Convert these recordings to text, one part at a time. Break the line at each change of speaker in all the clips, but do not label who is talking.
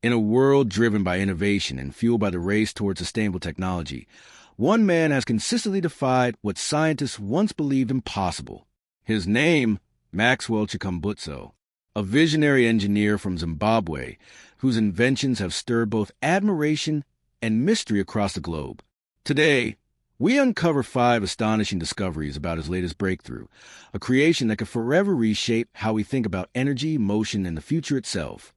In a world driven by innovation and fueled by the race towards sustainable technology, one man has consistently defied what scientists once believed impossible. His name, Maxwell Chikumbutso, a visionary engineer from Zimbabwe whose inventions have stirred both admiration and mystery across the globe. Today, we uncover 5 astonishing discoveries about his latest breakthrough, a creation that could forever reshape how we think about energy, motion, and the future itself.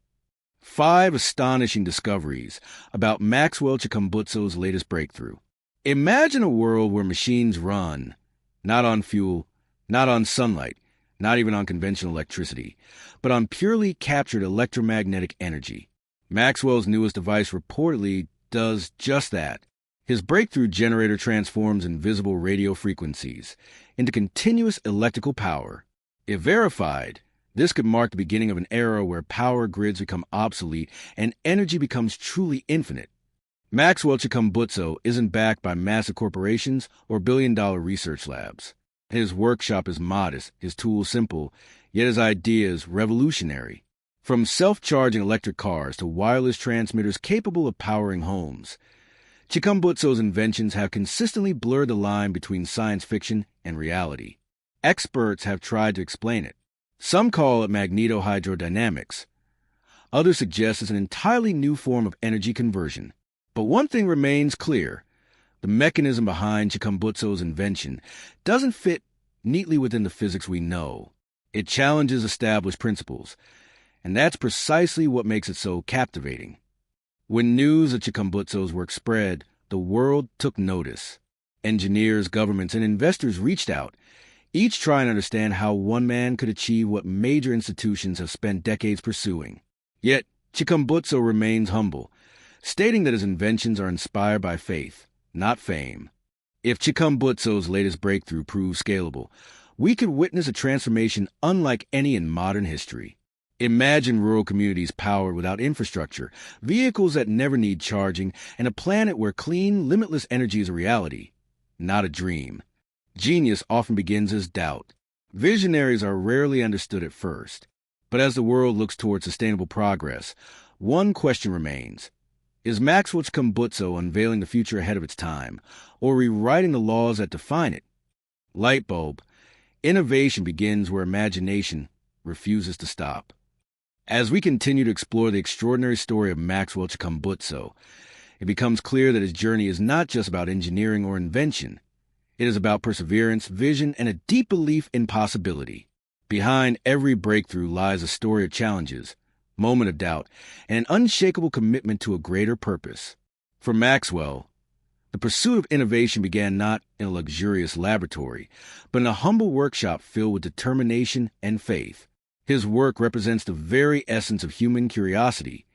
5 astonishing discoveries about Maxwell Chikumbutso's latest breakthrough. Imagine a world where machines run, not on fuel, not on sunlight, not even on conventional electricity, but on purely captured electromagnetic energy. Maxwell's newest device reportedly does just that. His breakthrough generator transforms invisible radio frequencies into continuous electrical power. If verified, this could mark the beginning of an era where power grids become obsolete and energy becomes truly infinite. Maxwell Chikumbutso isn't backed by massive corporations or billion-dollar research labs. His workshop is modest, his tools simple, yet his ideas revolutionary. From self-charging electric cars to wireless transmitters capable of powering homes, Chikumbutso's inventions have consistently blurred the line between science fiction and reality. Experts have tried to explain it. Some call it magnetohydrodynamics. Others suggest it's an entirely new form of energy conversion. But one thing remains clear. The mechanism behind Chikumbutso's invention doesn't fit neatly within the physics we know. It challenges established principles, and that's precisely what makes it so captivating. When news of Chikumbutso's work spread, the world took notice. Engineers, governments, and investors reached out, each trying to understand how one man could achieve what major institutions have spent decades pursuing. Yet, Chikumbutso remains humble, stating that his inventions are inspired by faith, not fame. If Chikumbutso's latest breakthrough proves scalable, we could witness a transformation unlike any in modern history. Imagine rural communities powered without infrastructure, vehicles that never need charging, and a planet where clean, limitless energy is a reality, not a dream. Genius often begins as doubt. Visionaries are rarely understood at first. But as the world looks toward sustainable progress, one question remains. Is Maxwell Chikumbutso unveiling the future ahead of its time, or rewriting the laws that define it? Light bulb. Innovation begins where imagination refuses to stop. As we continue to explore the extraordinary story of Maxwell Chikumbutso, it becomes clear that his journey is not just about engineering or invention. It is about perseverance, vision, and a deep belief in possibility. Behind every breakthrough lies a story of challenges, moment of doubt, and an unshakable commitment to a greater purpose. For Maxwell, the pursuit of innovation began not in a luxurious laboratory, but in a humble workshop filled with determination and faith. His work represents the very essence of human curiosity,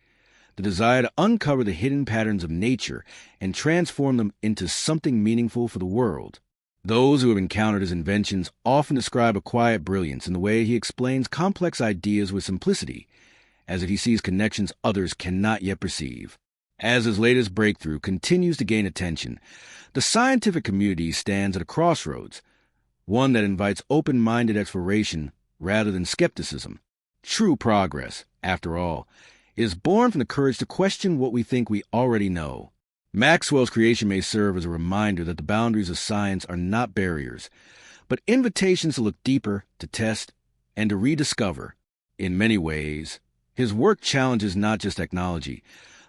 the desire to uncover the hidden patterns of nature and transform them into something meaningful for the world. Those who have encountered his inventions often describe a quiet brilliance in the way he explains complex ideas with simplicity, as if he sees connections others cannot yet perceive. As his latest breakthrough continues to gain attention, the scientific community stands at a crossroads, one that invites open-minded exploration rather than skepticism. True progress, after all, is born from the courage to question what we think we already know. Maxwell's creation may serve as a reminder that the boundaries of science are not barriers, but invitations to look deeper, to test, and to rediscover. In many ways, his work challenges not just technology,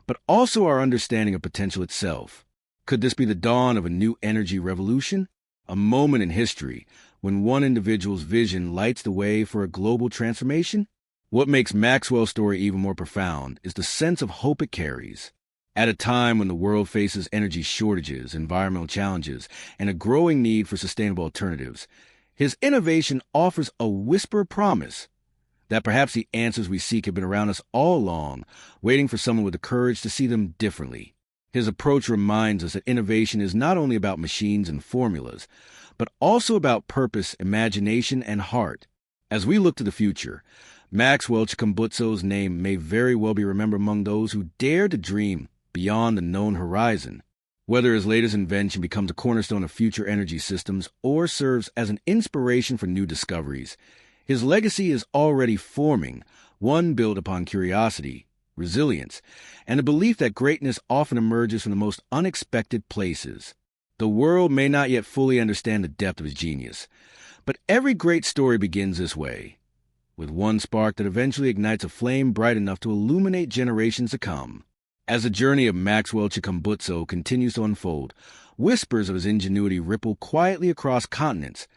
but also our understanding of potential itself. Could this be the dawn of a new energy revolution? A moment in history when one individual's vision lights the way for a global transformation? What makes Maxwell's story even more profound is the sense of hope it carries. At a time when the world faces energy shortages, environmental challenges, and a growing need for sustainable alternatives, his innovation offers a whisper of promise that perhaps the answers we seek have been around us all along, waiting for someone with the courage to see them differently. His approach reminds us that innovation is not only about machines and formulas, but also about purpose, imagination, and heart. As we look to the future, Maxwell Chikumbutso's name may very well be remembered among those who dare to dream beyond the known horizon. Whether his latest invention becomes a cornerstone of future energy systems or serves as an inspiration for new discoveries, his legacy is already forming, one built upon curiosity, resilience, and the belief that greatness often emerges from the most unexpected places. The world may not yet fully understand the depth of his genius, but every great story begins this way, with one spark that eventually ignites a flame bright enough to illuminate generations to come. As the journey of Maxwell Chikumbutso continues to unfold, whispers of his ingenuity ripple quietly across continents,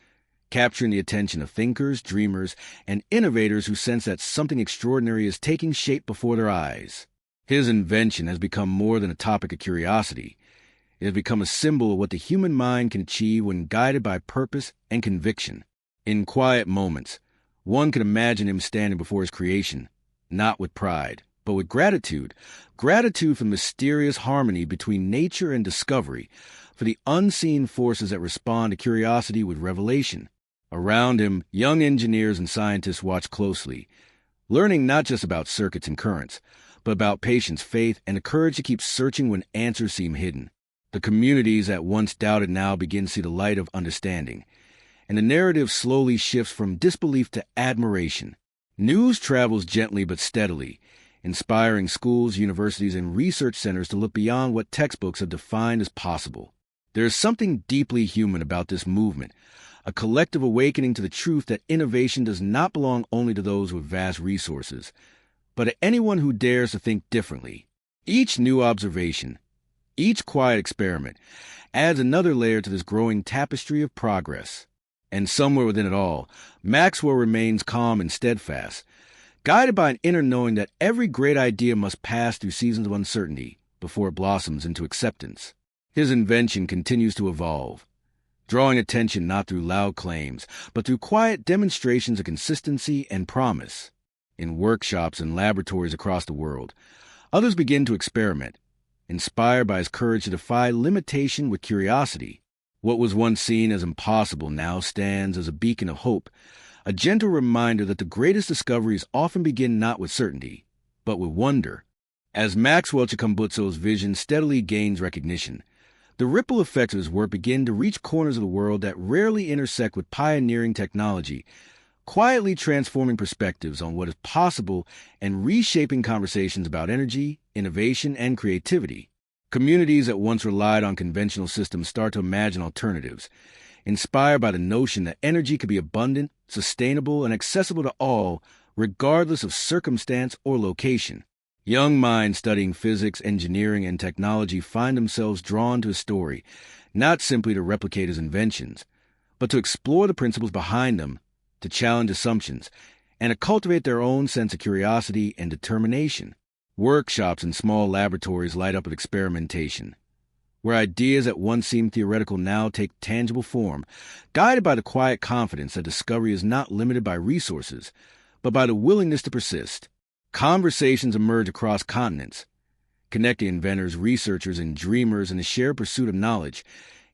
capturing the attention of thinkers, dreamers, and innovators who sense that something extraordinary is taking shape before their eyes. His invention has become more than a topic of curiosity. It has become a symbol of what the human mind can achieve when guided by purpose and conviction. In quiet moments, one can imagine him standing before his creation, not with pride, but with gratitude. Gratitude for the mysterious harmony between nature and discovery, for the unseen forces that respond to curiosity with revelation. Around him, young engineers and scientists watch closely, learning not just about circuits and currents, but about patience, faith, and the courage to keep searching when answers seem hidden. The communities that once doubted now begin to see the light of understanding, and the narrative slowly shifts from disbelief to admiration. News travels gently but steadily, inspiring schools, universities, and research centers to look beyond what textbooks have defined as possible. There is something deeply human about this movement, a collective awakening to the truth that innovation does not belong only to those with vast resources, but to anyone who dares to think differently. Each new observation, each quiet experiment, adds another layer to this growing tapestry of progress. And somewhere within it all, Maxwell remains calm and steadfast, guided by an inner knowing that every great idea must pass through seasons of uncertainty before it blossoms into acceptance. His invention continues to evolve, drawing attention not through loud claims, but through quiet demonstrations of consistency and promise. In workshops and laboratories across the world, others begin to experiment, inspired by his courage to defy limitation with curiosity. What was once seen as impossible now stands as a beacon of hope, a gentle reminder that the greatest discoveries often begin not with certainty, but with wonder. As Maxwell Chikumbutso's vision steadily gains recognition, the ripple effects of his work begin to reach corners of the world that rarely intersect with pioneering technology, quietly transforming perspectives on what is possible and reshaping conversations about energy, innovation, and creativity. Communities that once relied on conventional systems start to imagine alternatives, inspired by the notion that energy could be abundant, sustainable, and accessible to all, regardless of circumstance or location. Young minds studying physics, engineering, and technology find themselves drawn to his story, not simply to replicate his inventions, but to explore the principles behind them, to challenge assumptions, and to cultivate their own sense of curiosity and determination. Workshops and small laboratories light up with experimentation, where ideas that once seemed theoretical now take tangible form, guided by the quiet confidence that discovery is not limited by resources, but by the willingness to persist. Conversations emerge across continents, connecting inventors, researchers, and dreamers in the shared pursuit of knowledge,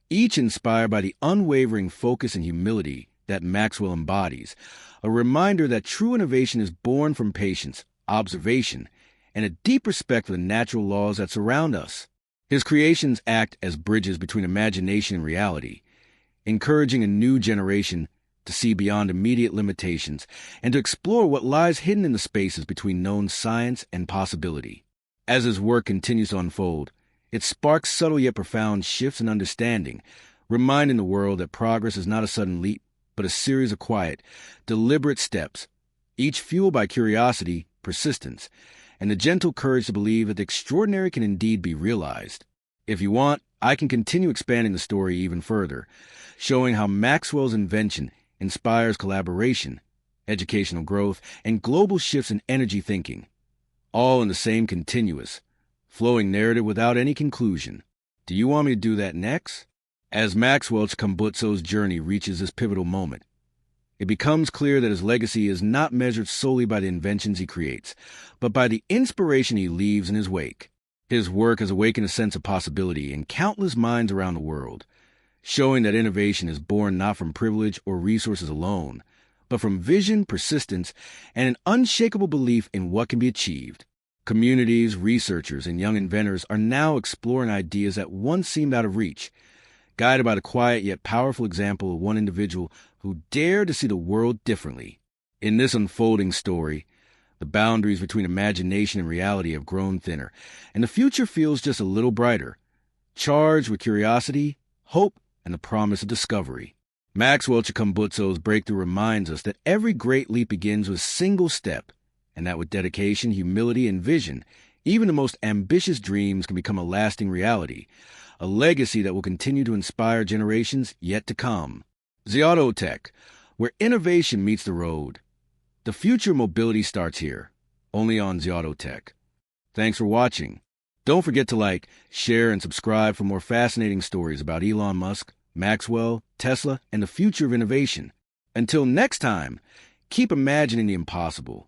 each inspired by the unwavering focus and humility that Maxwell embodies, a reminder that true innovation is born from patience, observation, and a deep respect for the natural laws that surround us. His creations act as bridges between imagination and reality, encouraging a new generation to see beyond immediate limitations and to explore what lies hidden in the spaces between known science and possibility. As his work continues to unfold, it sparks subtle yet profound shifts in understanding, reminding the world that progress is not a sudden leap, but a series of quiet, deliberate steps, each fueled by curiosity, persistence, and the gentle courage to believe that the extraordinary can indeed be realized. If you want, I can continue expanding the story even further, showing how Maxwell's invention inspires collaboration, educational growth, and global shifts in energy thinking, all in the same continuous, flowing narrative without any conclusion. Do you want me to do that next? As Maxwell Chikumbutso's journey reaches this pivotal moment, it becomes clear that his legacy is not measured solely by the inventions he creates, but by the inspiration he leaves in his wake. His work has awakened a sense of possibility in countless minds around the world, showing that innovation is born not from privilege or resources alone, but from vision, persistence, and an unshakable belief in what can be achieved. Communities, researchers, and young inventors are now exploring ideas that once seemed out of reach, guided by the quiet yet powerful example of one individual who dared to see the world differently. In this unfolding story, The boundaries between imagination and reality have grown thinner, and the future feels just a little brighter, charged with curiosity, hope, and the promise of discovery. Maxwell Chikumbutso's breakthrough reminds us that every great leap begins with a single step, and that with dedication, humility, and vision, even the most ambitious dreams can become a lasting reality, a legacy that will continue to inspire generations yet to come. Zimbabwe, where innovation meets the road. The future of mobility starts here, only on Zimbabwe. Thanks for watching. Don't forget to like, share, and subscribe for more fascinating stories about Elon Musk, Maxwell, Tesla, and the future of innovation. Until next time, keep imagining the impossible.